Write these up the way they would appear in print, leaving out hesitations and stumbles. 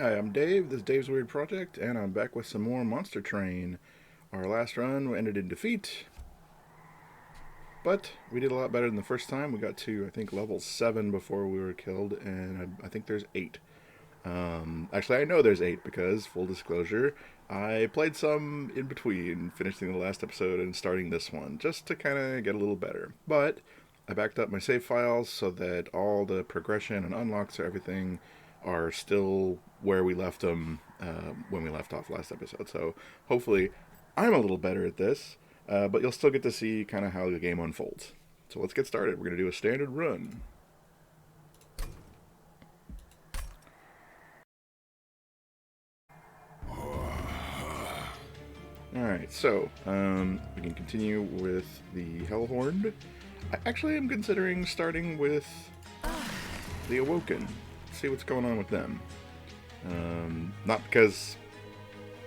Hi, I'm Dave. This is Dave's Weird Project, and I'm back with some more Monster Train. Our last run ended in defeat, but we did a lot better than the first time. We got to, I think, level 7 before we were killed, and I think there's 8. Actually, I know there's 8 because, full disclosure, I played some in between finishing the last episode and starting this one, just to kind of get a little better. But I backed up my save files so that all the progression and unlocks or everything are still where we left them when we left off last episode. So hopefully I'm a little better at this, but you'll still get to see kind of how the game unfolds. So let's get started. We're going to do a standard run. Alright, so we can continue with the Hellhorn. I actually am considering starting with the Awoken. See what's going on with them. Not because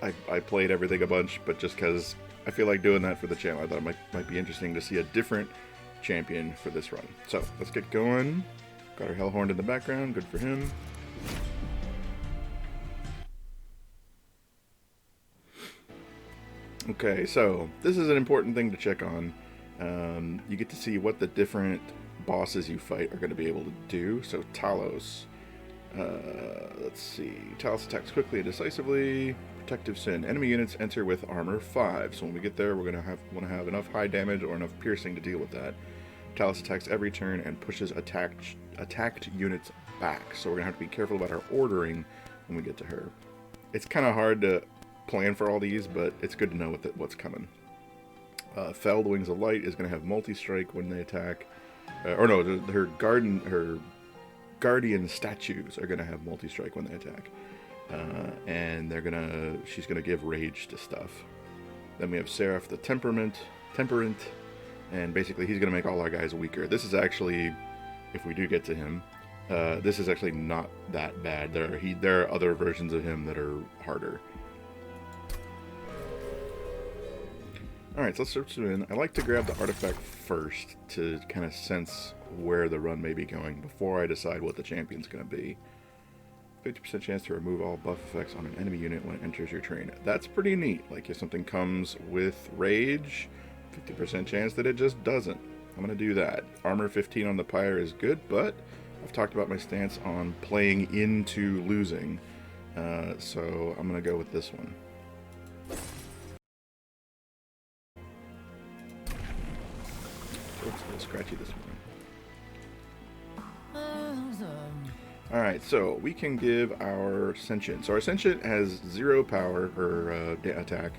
I played everything a bunch, but just because I feel like doing that for the channel. I thought it might be interesting to see a different champion for this run. So let's get going. Got our Hellhorn in the background. Good for him. Okay, so this is an important thing to check on. You get to see what the different bosses you fight are going to be able to do. So Talos. Let's see. Talos attacks quickly and decisively. Protective Sin. Enemy units enter with armor 5. So when we get there, we're going to want to have enough high damage or enough piercing to deal with that. Talos attacks every turn and pushes attacked units back. So we're going to have to be careful about our ordering when we get to her. It's kind of hard to plan for all these, but it's good to know what's coming. Felled Wings of Light is going to have multi-strike when they attack. Her guardian statues are going to have multi-strike when they attack. And she's going to give rage to stuff. Then we have Seraph the Temperant, and basically he's going to make all our guys weaker. This is actually, if we do get to him, this is actually not that bad. There are other versions of him that are harder. Alright, so let's search them in. I like to grab the artifact first to kind of sense where the run may be going before I decide what the champion's going to be. 50% chance to remove all buff effects on an enemy unit when it enters your train. That's pretty neat. Like if something comes with rage, 50% chance that it just doesn't. I'm going to do that. Armor 15 on the Pyre is good, but I've talked about my stance on playing into losing. So I'm going to go with this one. It's a little scratchy this morning. Alright, so we can give our Sentient. So our Sentient has 0 power, or attack.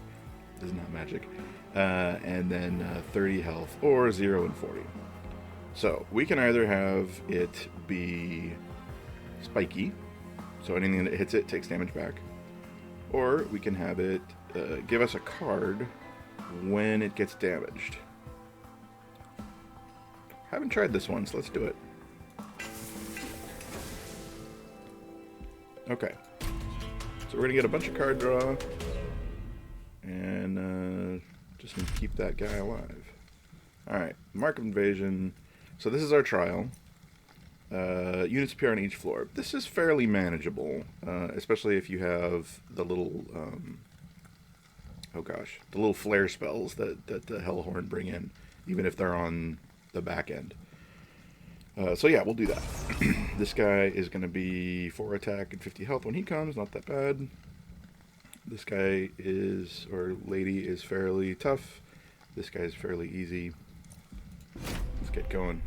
This is not magic. And then 30 health, or 0 and 40. So we can either have it be spiky, so anything that hits it takes damage back. Or we can have it give us a card when it gets damaged. Haven't tried this one, so let's do it. Okay. So we're going to get a bunch of card draw. And just need to keep that guy alive. Alright, Mark of Invasion. So this is our trial. Units appear on each floor. This is fairly manageable, especially if you have the little, the little flare spells that the Hellhorn bring in, even if they're on the back end. So yeah, we'll do that. This guy is going to be 4 attack and 50 health when he comes, not that bad. This guy lady is fairly tough. This guy is fairly easy. Let's get going.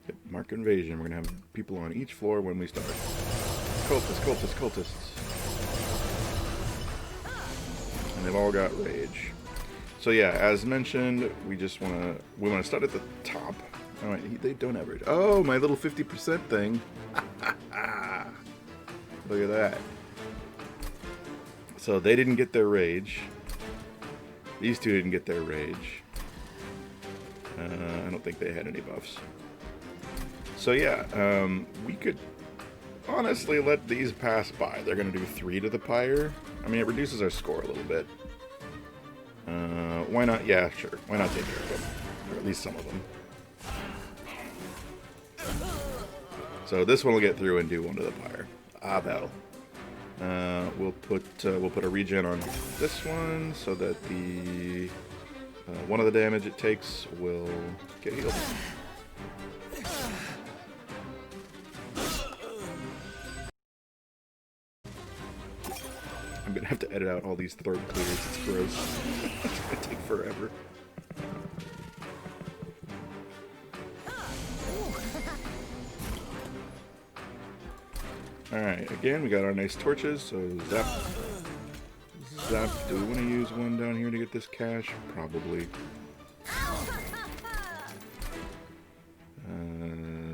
Yep, Mark Invasion. We're going to have people on each floor when we start. Cultists. And they've all got rage. So yeah, as mentioned, we want to start at the top. Oh, they don't have rage. Oh, my little 50% thing. Look at that. So they didn't get their rage. These two didn't get their rage. I don't think they had any buffs. So yeah, we could honestly let these pass by. They're going to do 3 to the Pyre. I mean, it reduces our score a little bit. Why not? Yeah, sure. Why not take care of them? Or at least some of them. So this one will get through and do 1 to the pyre. Ah, battle. We'll put a regen on this one so that the 1 of the damage it takes will get healed. I'm gonna have to edit out all these throat clears. It's gross. It's gonna take forever. Alright, again, we got our nice torches, so zap. Zap. Do we want to use one down here to get this cash? Probably.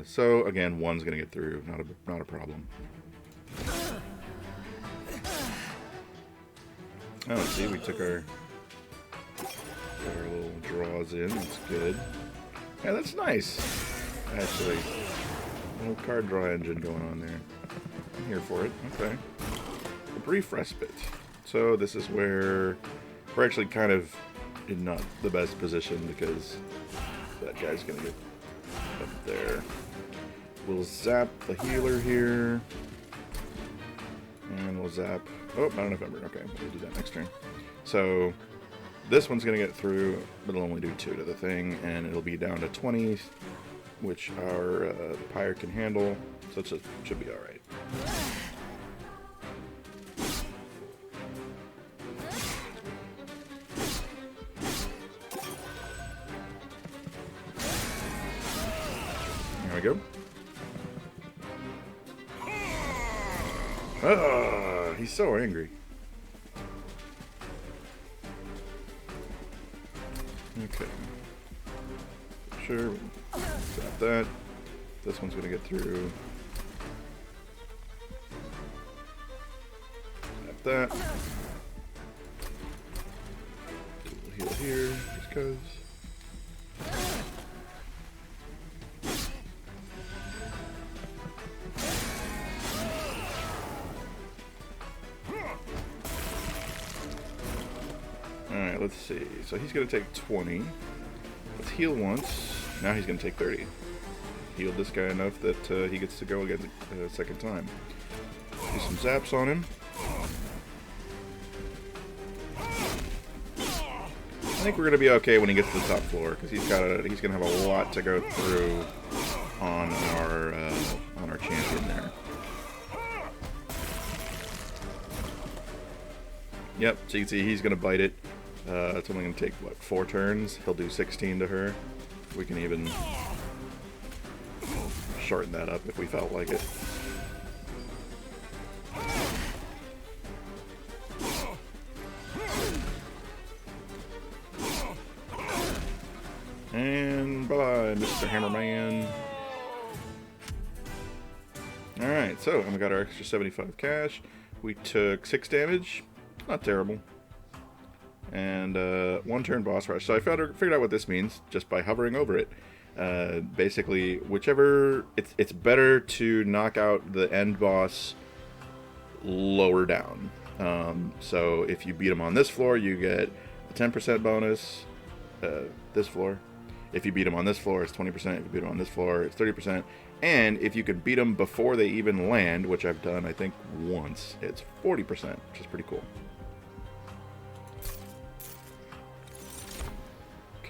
So, again, 1's going to get through. Not a problem. Oh, see, we took our little draws in. That's good. Yeah, that's nice, actually. A little card draw engine going on there. I'm here for it. Okay. A brief respite. So this is where we're actually kind of in not the best position because that guy's going to get up there. We'll zap the healer here. And we'll zap... Oh, not enough ember. Okay, we'll do that next turn. So this one's going to get through, but it'll only do 2 to the thing, and it'll be down to 20, which our pyre can handle, so it should be alright. There we go. Ah, he's so angry. Okay. Sure, got that. This one's gonna get through. Got that. We'll heal here, just cause. Alright, let's see. So he's going to take 20. Let's heal once. Now he's going to take 30. Healed this guy enough that he gets to go again a second time. Do some zaps on him. I think we're going to be okay when he gets to the top floor, because he's going to have a lot to go through on our champion there. Yep, so you can see he's going to bite it. It's only going to take, what, 4 turns? He'll do 16 to her. We can even shorten that up if we felt like it. And bye-bye, Mr. Hammerman. Alright, so we got our extra 75 cash. We took 6 damage. Not terrible. And 1 turn boss rush. So I figured out what this means just by hovering over it. Basically, whichever... It's better to knock out the end boss lower down. So if you beat him on this floor, you get a 10% bonus. This floor. If you beat him on this floor, it's 20%. If you beat him on this floor, it's 30%. And if you can beat them before they even land, which I've done, I think, once, it's 40%, which is pretty cool.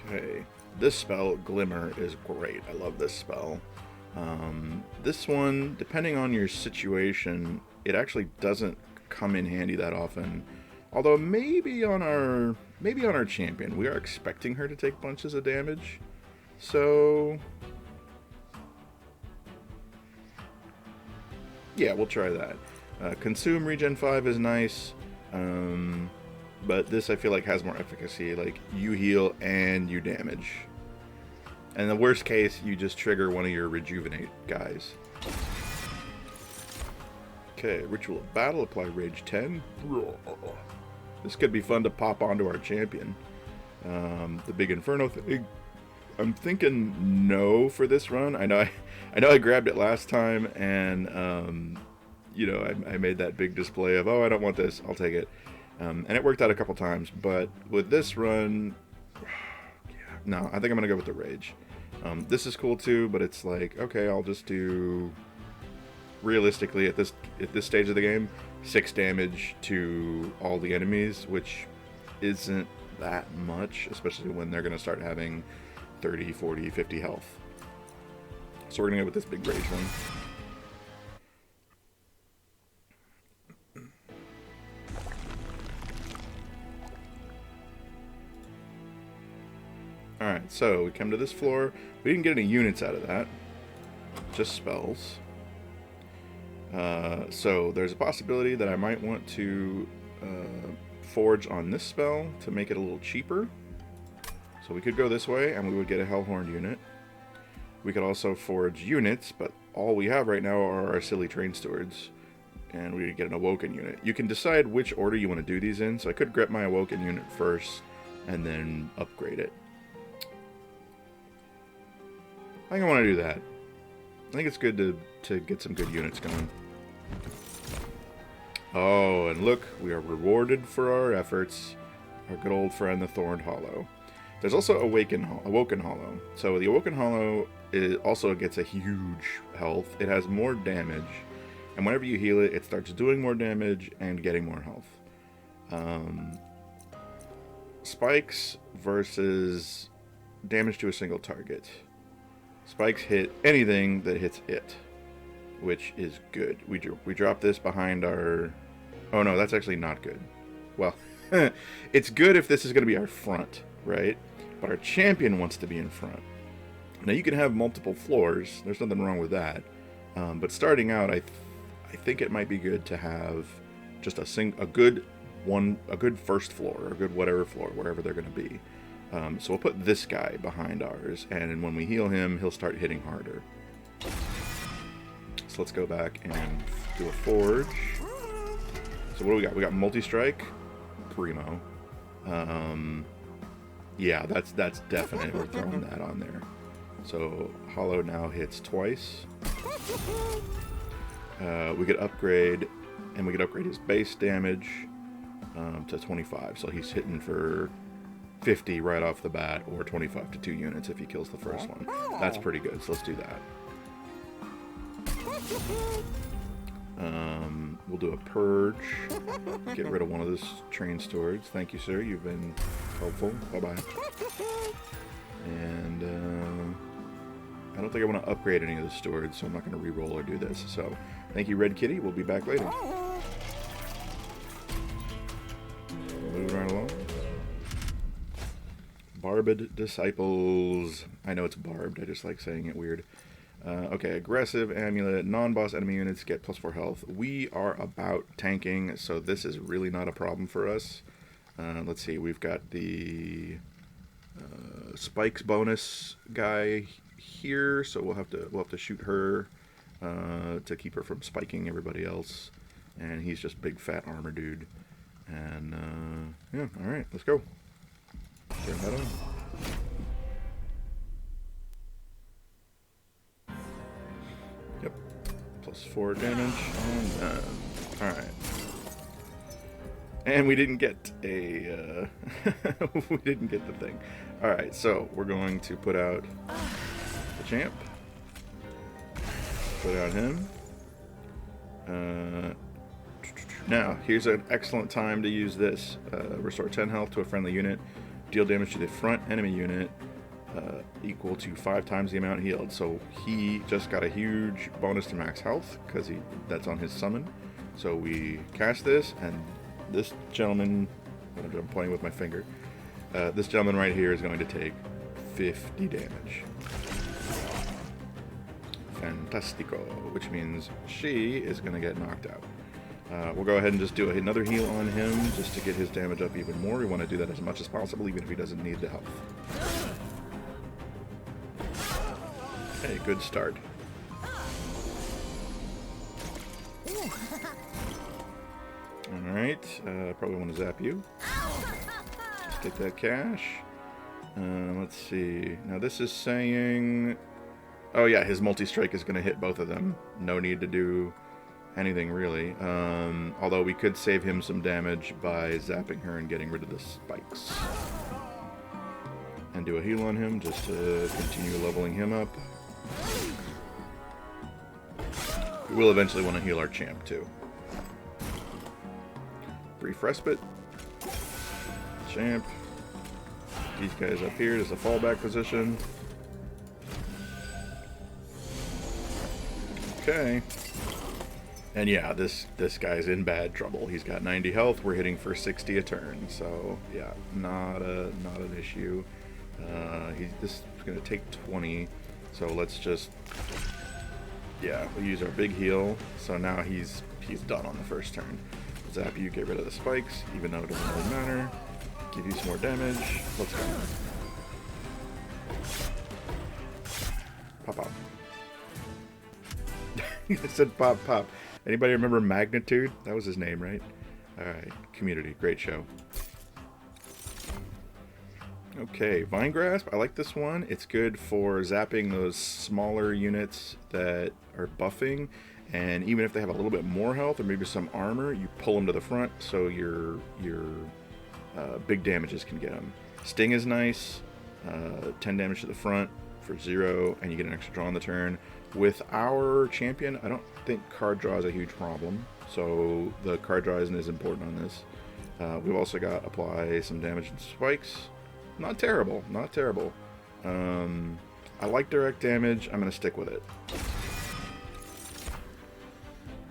Okay, this spell, Glimmer, is great. I love this spell. This one, depending on your situation, it actually doesn't come in handy that often. Although maybe on our champion, we are expecting her to take bunches of damage. So yeah, we'll try that. Consume Regen 5 is nice. But this, I feel like, has more efficacy. Like, you heal and you damage. And in the worst case, you just trigger one of your Rejuvenate guys. Okay, Ritual of Battle. Apply Rage 10. This could be fun to pop onto our champion. The Big Inferno thing. I'm thinking no for this run. I know I grabbed it last time, and, you know, I made that big display of, oh, I don't want this. I'll take it. And it worked out a couple times, but with this run, no, I think I'm going to go with the Rage. This is cool too, but it's like, okay, I'll just do realistically, at this stage of the game, 6 damage to all the enemies, which isn't that much, especially when they're going to start having 30, 40, 50 health. So we're going to go with this big rage one. Alright, so we come to this floor. We didn't get any units out of that. Just spells. So there's a possibility that I might want to forge on this spell to make it a little cheaper. So we could go this way and we would get a Hellhorn unit. We could also forge units, but all we have right now are our silly train stewards. And we would get an Awoken unit. You can decide which order you want to do these in, so I could get my Awoken unit first and then upgrade it. I think I want to do that. I think it's good to get some good units going. Oh, and look, we are rewarded for our efforts. Our good old friend, the Thorned Hollow. There's also Awoken Hollow. So the Awoken Hollow also gets a huge health. It has more damage. And whenever you heal it, it starts doing more damage and getting more health. Spikes versus damage to a single target. Spikes hit anything that hits it, which is good. We drop this behind our... Oh no, that's actually not good. Well, it's good if this is going to be our front, right? But our champion wants to be in front. Now you can have multiple floors. There's nothing wrong with that. But starting out, I think it might be good to have just a good first floor, or a good whatever floor, wherever they're going to be. So we'll put this guy behind ours, and when we heal him, he'll start hitting harder. So let's go back and do a forge. So what do we got? We got multi-strike, primo. Yeah, that's definite. We're throwing that on there. So Hollow now hits twice. We could upgrade, and we could upgrade his base damage to 25. So he's hitting for 50 right off the bat, or 25 to 2 units if he kills the first one. That's pretty good, so let's do that. We'll do a purge. Get rid of one of those train stewards. Thank you, sir. You've been helpful. Bye-bye. And I don't think I want to upgrade any of the stewards, so I'm not going to re-roll or do this. So thank you, Red Kitty. We'll be back later. Moving right along. Barbed Disciples. I know it's barbed. I just like saying it weird. Okay, aggressive amulet. Non-boss enemy units get +4 health. We are about tanking, so this is really not a problem for us. Let's see. We've got the spikes bonus guy here, so we'll have to shoot her to keep her from spiking everybody else. And he's just big fat armor dude. And yeah, all right, let's go. Turn that on. Yep. +4 damage on them. Alright. And we didn't get a... we didn't get the thing. Alright, so we're going to put out the champ. Put out him. Now, here's an excellent time to use this. Restore 10 health to a friendly unit. Deal damage to the front enemy unit equal to 5 times the amount healed. So he just got a huge bonus to max health because that's on his summon. So we cast this, and this gentleman, I'm pointing with my finger, this gentleman right here is going to take 50 damage. Fantastico, which means she is going to get knocked out. We'll go ahead and just do another heal on him just to get his damage up even more. We want to do that as much as possible, even if he doesn't need the health. Okay, good start. Alright, probably want to zap you. Just get that cash. Let's see. Now this is saying... Oh yeah, his multi-strike is going to hit both of them. No need to do anything really. Although we could save him some damage by zapping her and getting rid of the spikes. And do a heal on him just to continue leveling him up. We'll eventually want to heal our champ too. Brief respite. Champ. These guys up here is a fallback position. Okay. And yeah, this guy's in bad trouble. He's got 90 health. We're hitting for 60 a turn. So yeah, not an issue. This is gonna take 20. So let's just, yeah, we'll use our big heal. So now he's done on the first turn. Zap you, get rid of the spikes, even though it doesn't really matter. Give you some more damage. Let's go. Pop, pop. I said pop, pop. Anybody remember Magnitude? That was his name, right? Alright, Community. Great show. Okay, Vine Grasp. I like this one. It's good for zapping those smaller units that are buffing. And even if they have a little bit more health or maybe some armor, you pull them to the front so your big damages can get them. Sting is nice. 10 damage to the front for 0, and you get an extra draw on the turn. With our champion, I don't think card draw is a huge problem, so the card draw isn't as important on this. We've also got apply some damage and spikes. Not terrible, not terrible. I like direct damage. I'm going to stick with it.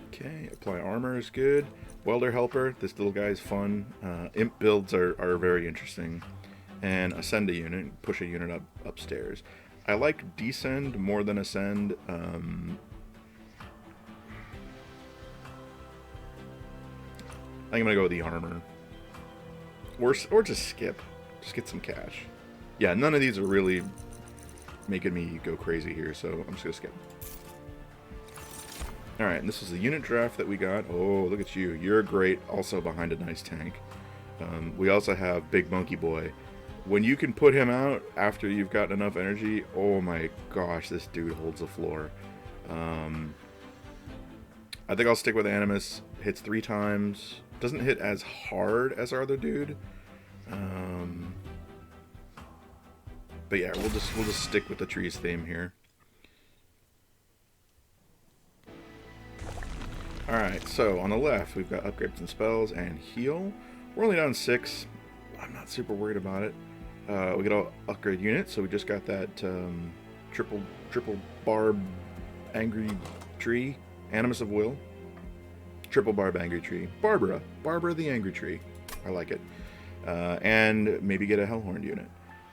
Okay, apply armor is good. Welder helper, this little guy is fun. Imp builds are very interesting. And ascend a unit, push a unit upstairs. I like descend more than ascend. I think I'm gonna go with the armor, or just skip. Just get some cash. Yeah, none of these are really making me go crazy here, so I'm just gonna skip. Alright, and this is the unit draft that we got. Oh, look at you. You're great, also behind a nice tank. We also have Big Monkey Boy. When you can put him out after you've got enough energy, oh my gosh, this dude holds the floor. I think I'll stick with Animus. Hits 3 times. Doesn't hit as hard as our other dude. But yeah, we'll just stick with the trees theme here. Alright, so on the left, we've got upgrades and spells and heal. We're only down 6. I'm not super worried about it. We got an upgrade unit, so we just got that triple barb angry tree, Animus of Will. Triple barb angry tree. Barbara the angry tree. I like it. And maybe get a Hellhorn unit.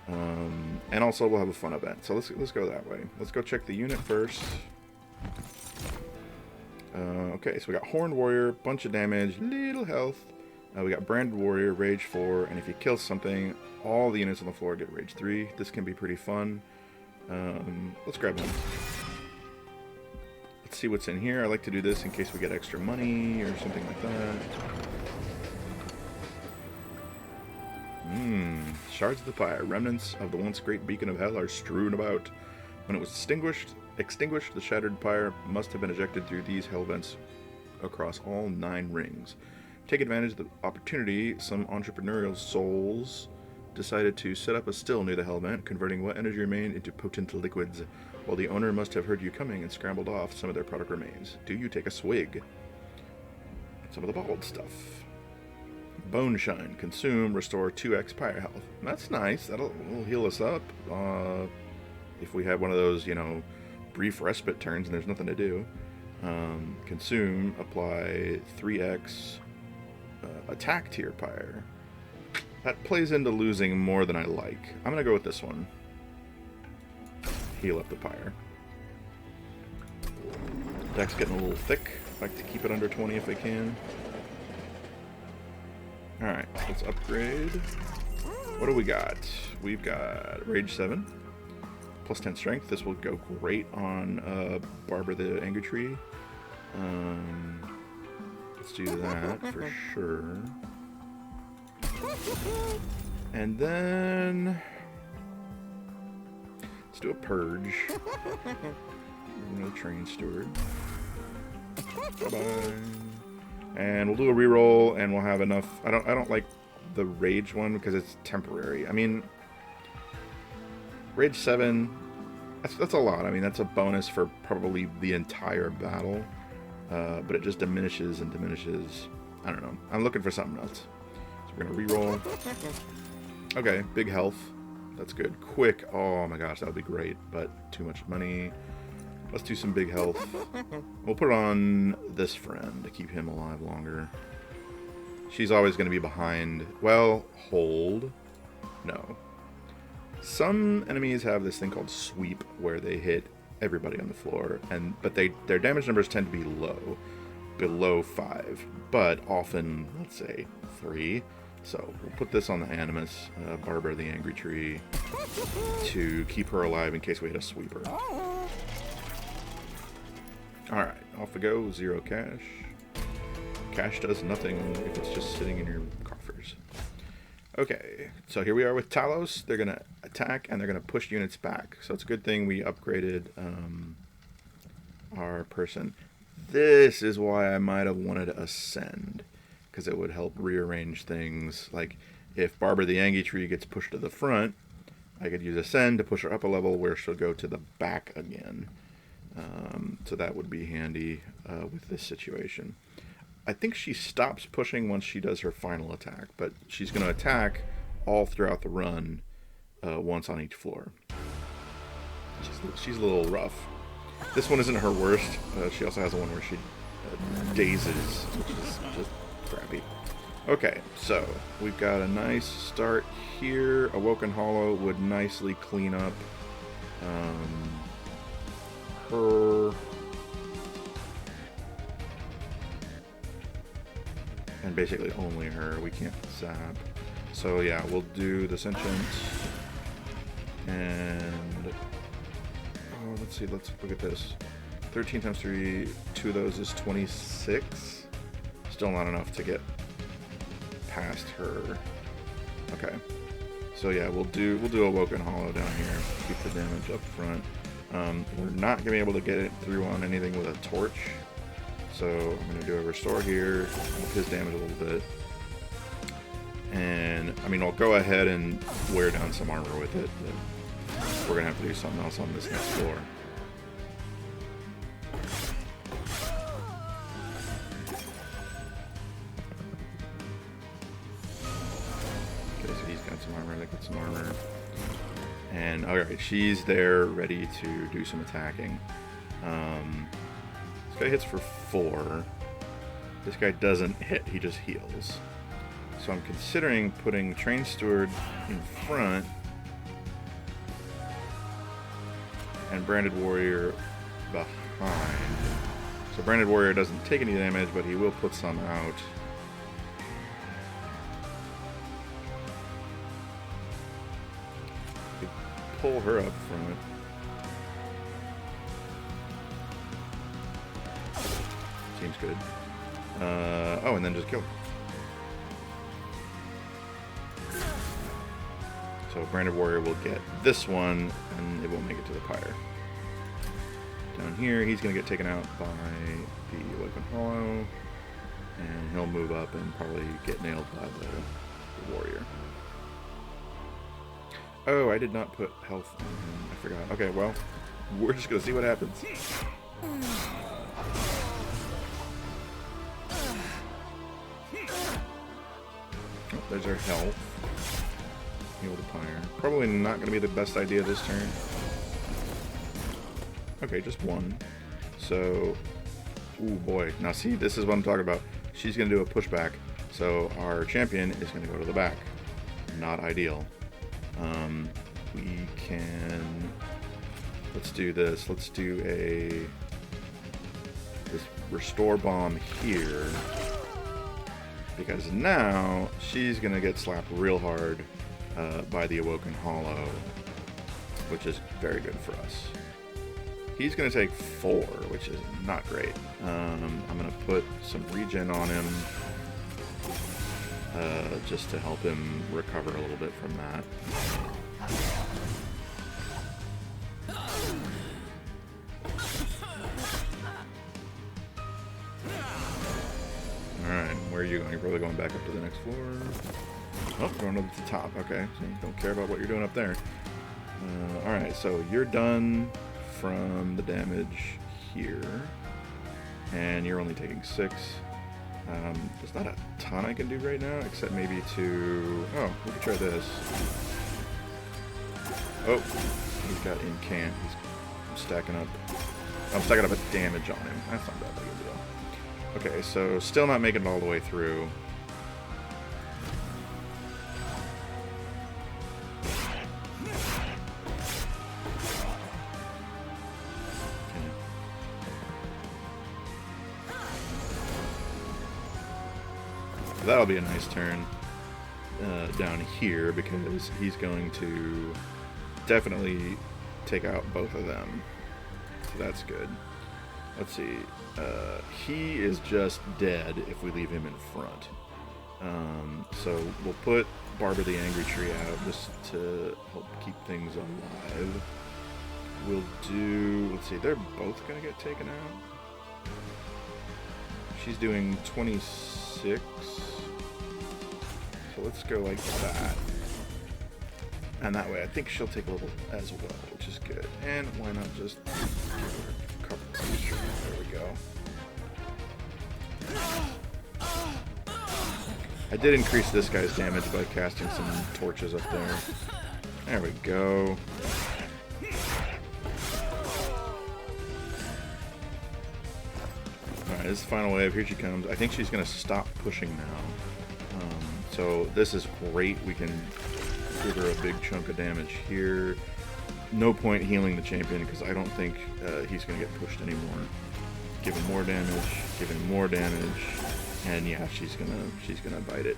And also we'll have a fun event. So let's go that way. Let's go check the unit first. Okay, so we got Horned Warrior, bunch of damage, little health. We got Branded Warrior, Rage 4, and if you kill something, all the units on the floor get Rage 3. This can be pretty fun. Let's grab one. Let's see what's in here. I like to do this in case we get extra money or something like that. Shards of the Fire. Remnants of the once great beacon of hell are strewn about. When it was extinguished, the shattered pyre must have been ejected through these hell vents across all 9 rings. Take advantage of the opportunity, some entrepreneurial souls decided to set up a still near the hell vent, converting what energy remained into potent liquids, while the owner must have heard you coming and scrambled off some of their product remains. Do you take a swig? Some of the bottled stuff. Bone Shine. Consume, restore 2x pyre health. That's nice. That'll heal us up. If we have one of those, brief respite turns and there's nothing to do. Consume, apply 3x attack tier pyre. That plays into losing more than I like. I'm going to go with this one. Heal up the pyre. Deck's getting a little thick. I like to keep it under 20 if I can. Alright, let's upgrade. What do we got? We've got Rage 7. Plus 10 strength. This will go great on Barbara the Angry Tree. Let's do that for sure. And then let's do a purge. Another train steward. Bye-bye. And we'll do a reroll, and we'll have enough. I don't like the rage one because it's temporary. I mean, Rage 7, that's a lot. I mean, that's a bonus for probably the entire battle. but it just diminishes and diminishes. I don't know. I'm looking for something else. So we're going to reroll. Okay, big health. That's good. Quick. Oh my gosh, that would be great, but too much money. Let's do some big health. We'll put it on this friend to keep him alive longer. She's always going to be behind. Well, hold. No. Some enemies have this thing called sweep, where they hit everybody on the floor, but their damage numbers tend to be low, below 5, but often, let's say, 3. So we'll put this on the Animus, Barbara the Angry Tree, to keep her alive in case we hit a sweeper. Alright, off we go. 0 cash. Cash does nothing if it's just sitting in your coffers. Okay, so here we are with Talos. They're going to attack and they're going to push units back. So it's a good thing we upgraded our person. This is why I might have wanted to ascend, because it would help rearrange things. Like if Barbara the Angry Tree gets pushed to the front, I could use ascend to push her up a level where she'll go to the back again. So that would be handy with this situation. I think she stops pushing once she does her final attack, but she's going to attack all throughout the run, once on each floor. She's a little rough. This one isn't her worst. She also has one where she dazes, which is just crappy. Okay, so we've got a nice start here. Awoken Hollow would nicely clean up her... And basically only her. We can't zap. So yeah, we'll do the Sentient. And... oh, let's see. Let's look at this. 13 times 3. 2 of those is 26. Still not enough to get past her. Okay. So yeah, we'll do Awoken Hollow down here. Keep the damage up front. We're not going to be able to get it through on anything with a torch. So I'm going to do a restore here, up his damage a little bit. And, I mean, I'll go ahead and wear down some armor with it, but we're going to have to do something else on this next floor. Okay, so he's got some armor, they got some armor. And, alright, she's there ready to do some attacking. This guy hits for 4. This guy doesn't hit, he just heals. So I'm considering putting Train Steward in front and Branded Warrior behind. So Branded Warrior doesn't take any damage, but he will put some out. Could pull her up front. Seems good. Oh, and then just kill her. So Branded Warrior will get this one, and it won't make it to the pyre. Down here, he's going to get taken out by the Awoken Hollow, and he'll move up and probably get nailed by the warrior. Oh, I did not put health on him. I forgot. Okay, well, we're just going to see what happens. Oh, there's our health. Heal the pyre. Probably not going to be the best idea this turn. Okay, just one. So, ooh boy. Now see, this is what I'm talking about. She's going to do a pushback. So our champion is going to go to the back. Not ideal. We can... let's do this. Let's do this restore bomb here. Because now she's going to get slapped real hard by the Awoken Hollow, which is very good for us. He's going to take 4, which is not great. I'm going to put some regen on him just to help him recover a little bit from that. Alright, where are you going? You're probably going back up to the next floor. Oh, going up to the top. Okay, so you don't care about what you're doing up there. Alright, so you're done from the damage here. and you're only taking 6. There's not a ton I can do right now, except maybe to... Oh, we can try this. Oh, he's got incant. I'm stacking up a damage on him. That's not that big a deal. Okay, so still not making it all the way through. That'll be a nice turn down here, because he's going to definitely take out both of them. So that's good. Let's see. He is just dead if we leave him in front. So we'll put Barber the Angry Tree out just to help keep things alive. We'll do... Let's see. They're both going to get taken out. She's doing 26. So let's go like that. And that way I think she'll take a little as well, which is good. And why not just give her a couple extra. There we go. I did increase this guy's damage by casting some torches up there. There we go. Alright, this is the final wave. Here she comes. I think she's going to stop pushing now. So this is great. We can give her a big chunk of damage here. No point healing the champion, because I don't think he's going to get pushed anymore. Give him more damage. Give him more damage. And yeah, she's gonna bite it.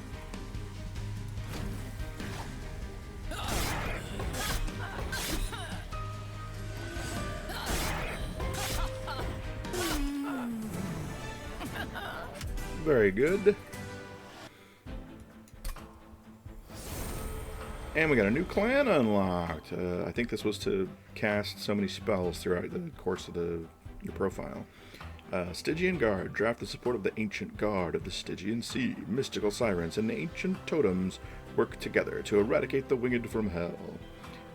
Very good. And we got a new clan unlocked. I think this was to cast so many spells throughout the course of your profile. Stygian Guard. Draft the support of the Ancient Guard of the Stygian Sea. Mystical sirens and ancient totems work together to eradicate the winged from hell.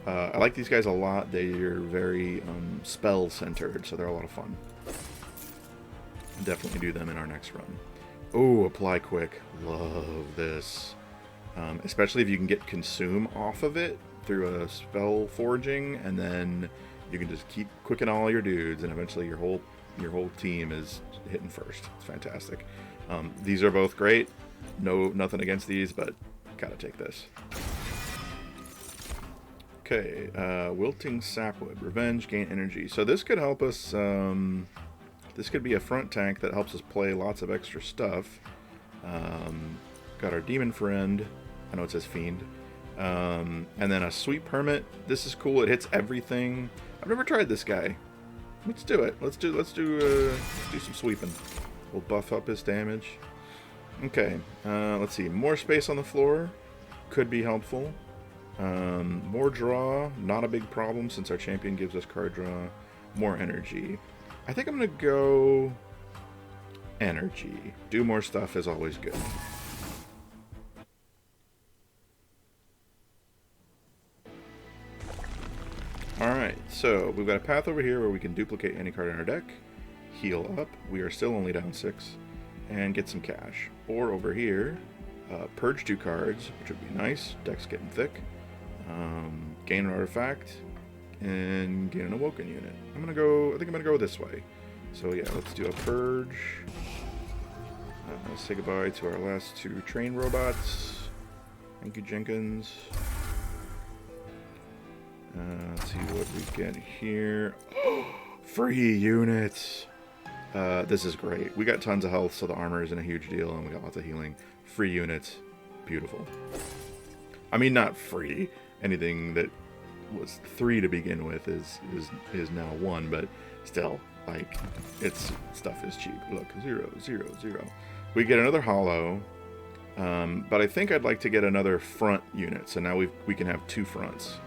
I like these guys a lot. They are very spell-centered, so they're a lot of fun. Definitely do them in our next run. Oh, apply quick. Love this. Especially if you can get consume off of it through a spell forging, and then you can just keep quicking all your dudes, and eventually your whole team is hitting first. It's fantastic. These are both great. Nothing against these, but gotta take this. Okay, Wilting Sapwood. Revenge, gain energy. So this could help us. This could be a front tank that helps us play lots of extra stuff. Got our demon friend. I know it says fiend. And then a sweep hermit. This is cool. It hits everything. I've never tried this guy. Let's do it. Let's do some sweeping. We'll buff up his damage. Okay. Let's see. More space on the floor could be helpful. More draw, not a big problem since our champion gives us card draw. More energy. I think I'm gonna go energy. Do more stuff is always good. Alright, so we've got a path over here where we can duplicate any card in our deck, heal up, we are still only down 6, and get some cash. Or over here, purge 2 cards, which would be nice, deck's getting thick, gain an artifact, and gain an awoken unit. I think I'm gonna go this way. So yeah, let's do a purge. Let's say goodbye to our last 2 train robots. Thank you, Jenkins. Let's see what we get here. Free units! This is great. We got tons of health, so the armor isn't a huge deal, and we got lots of healing. Free units. Beautiful. I mean, not free. Anything that was 3 to begin with is now 1, but still, like, stuff is cheap. Look, 0, 0, 0. We get another hollow, but I think I'd like to get another front unit, so now we can have 2 fronts.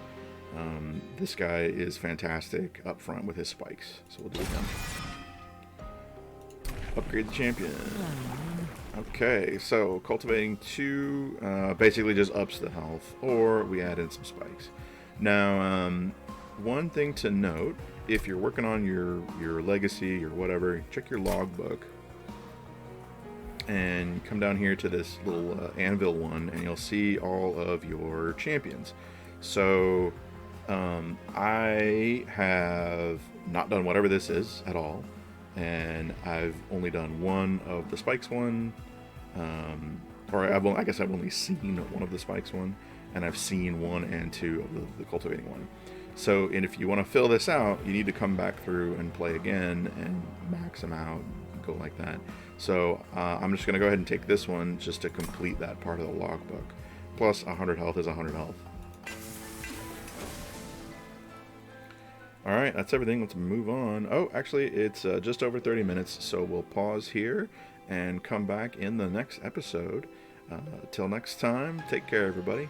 This guy is fantastic up front with his spikes, so we'll do him. Upgrade the champion. Okay, so cultivating 2 basically just ups the health, or we add in some spikes. Now, one thing to note, if you're working on your legacy or whatever, check your logbook and come down here to this little anvil one, and you'll see all of your champions. So I have not done whatever this is at all, and I've only done one of the spikes one, I guess I've only seen one of the spikes one, and I've seen 1 and 2 of the cultivating one. So, and if you want to fill this out, you need to come back through and play again and max them out, go like that. So I'm just going to go ahead and take this one just to complete that part of the logbook. Plus 100 health is 100 health. Alright, that's everything. Let's move on. Oh, actually, it's just over 30 minutes, so we'll pause here and come back in the next episode. Till next time, take care, everybody.